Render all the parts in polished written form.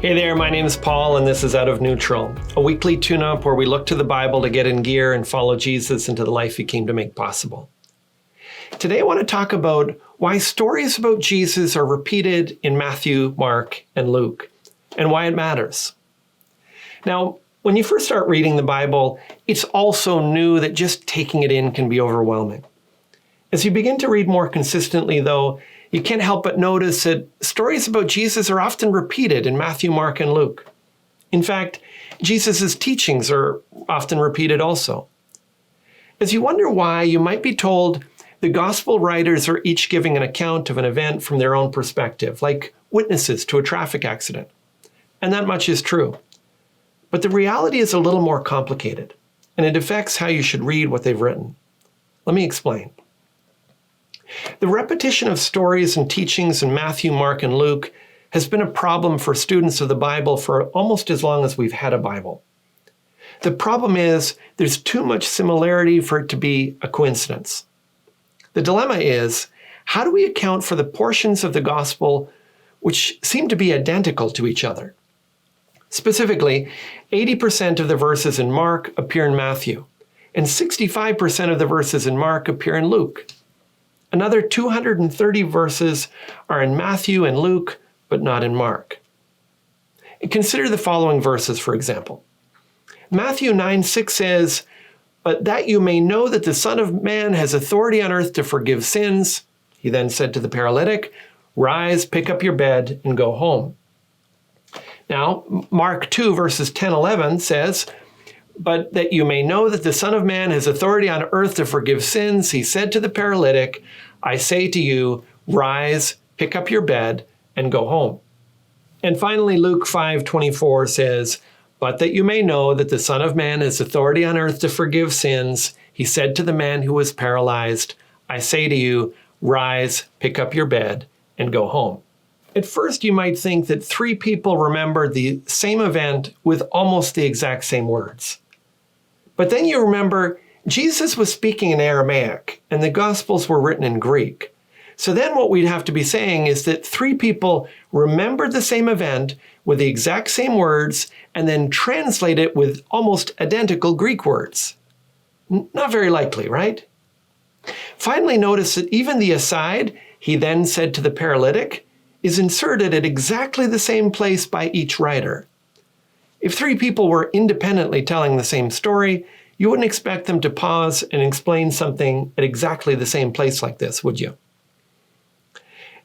Hey there, my name is Paul, and this is Out of Neutral, a weekly tune-up where we look to the Bible to get in gear and follow Jesus into the life he came to make possible. Today I want to talk about why stories about Jesus are repeated in Matthew, Mark, and Luke, and why it matters. Now, when you first start reading the Bible, it's also new that just taking it in can be overwhelming. As you begin to read more consistently, though, you can't help but notice that stories about Jesus are often repeated in Matthew, Mark, and Luke. In fact, Jesus' teachings are often repeated also. As you wonder why, you might be told the gospel writers are each giving an account of an event from their own perspective, like witnesses to a traffic accident. And that much is true. But the reality is a little more complicated, and it affects how you should read what they've written. Let me explain. The repetition of stories and teachings in Matthew, Mark, and Luke has been a problem for students of the Bible for almost as long as we've had a Bible. The problem is there's too much similarity for it to be a coincidence. The dilemma is, how do we account for the portions of the gospel which seem to be identical to each other? Specifically, 80% of the verses in Mark appear in Matthew, and 65% of the verses in Mark appear in Luke. Another 230 verses are in Matthew and Luke, but not in Mark. Consider the following verses, for example. Matthew 9:6 says, "But that you may know that the Son of Man has authority on earth to forgive sins," he then said to the paralytic, "Rise, pick up your bed, and go home." Now, Mark 2 verses 10-11 says, "But that you may know that the Son of Man has authority on earth to forgive sins, he said to the paralytic, I say to you, rise, pick up your bed, and go home." And finally, Luke 5:24 says, "But that you may know that the Son of Man has authority on earth to forgive sins, he said to the man who was paralyzed, I say to you, rise, pick up your bed, and go home." At first, you might think that three people remembered the same event with almost the exact same words. But then you remember Jesus was speaking in Aramaic and the Gospels were written in Greek. So then what we'd have to be saying is that three people remembered the same event with the exact same words and then translate it with almost identical Greek words. Not very likely, right? Finally, notice that even the aside, "he then said to the paralytic," is inserted at exactly the same place by each writer. If three people were independently telling the same story, you wouldn't expect them to pause and explain something at exactly the same place like this, would you?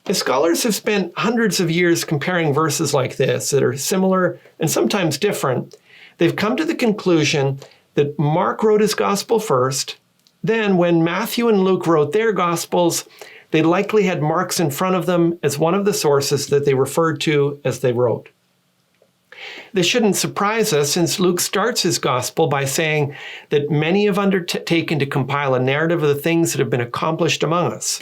As scholars have spent hundreds of years comparing verses like this that are similar and sometimes different, they've come to the conclusion that Mark wrote his gospel first. Then when Matthew and Luke wrote their gospels, they likely had Mark's in front of them as one of the sources that they referred to as they wrote. This shouldn't surprise us, since Luke starts his gospel by saying that many have undertaken to compile a narrative of the things that have been accomplished among us.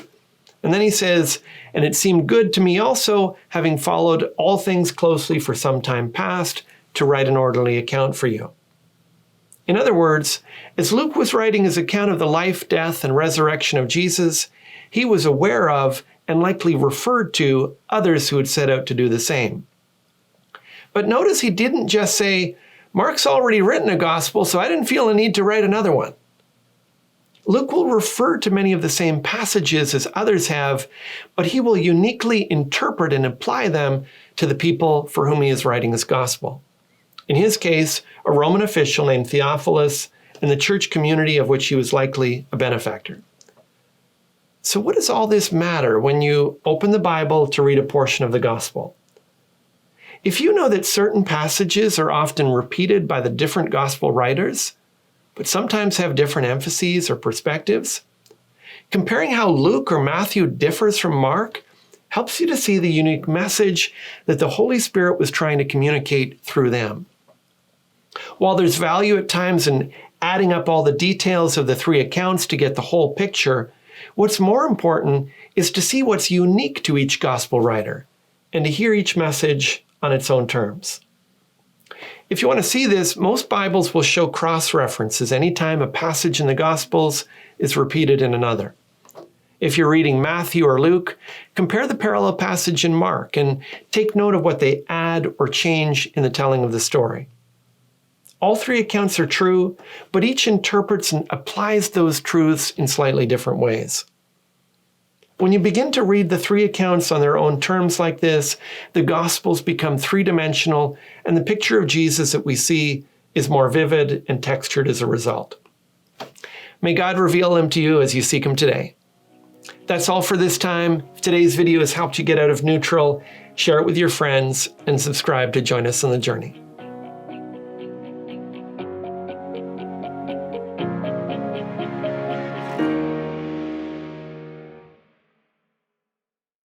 And then he says, "And it seemed good to me also, having followed all things closely for some time past, to write an orderly account for you." In other words, as Luke was writing his account of the life, death, and resurrection of Jesus, he was aware of and likely referred to others who had set out to do the same. But notice he didn't just say, "Mark's already written a gospel, so I didn't feel a need to write another one." Luke will refer to many of the same passages as others have, but he will uniquely interpret and apply them to the people for whom he is writing his gospel. In his case, a Roman official named Theophilus and the church community of which he was likely a benefactor. So what does all this matter when you open the Bible to read a portion of the gospel? If you know that certain passages are often repeated by the different gospel writers, but sometimes have different emphases or perspectives, comparing how Luke or Matthew differs from Mark helps you to see the unique message that the Holy Spirit was trying to communicate through them. While there's value at times in adding up all the details of the three accounts to get the whole picture, what's more important is to see what's unique to each gospel writer and to hear each message on its own terms. If you want to see this, most Bibles will show cross-references anytime a passage in the Gospels is repeated in another. If you're reading Matthew or Luke, compare the parallel passage in Mark and take note of what they add or change in the telling of the story. All three accounts are true, but each interprets and applies those truths in slightly different ways. When you begin to read the three accounts on their own terms like this, the Gospels become three-dimensional, and the picture of Jesus that we see is more vivid and textured as a result. May God reveal him to you as you seek him today. That's all for this time. If today's video has helped you get out of neutral, share it with your friends and subscribe to join us on the journey.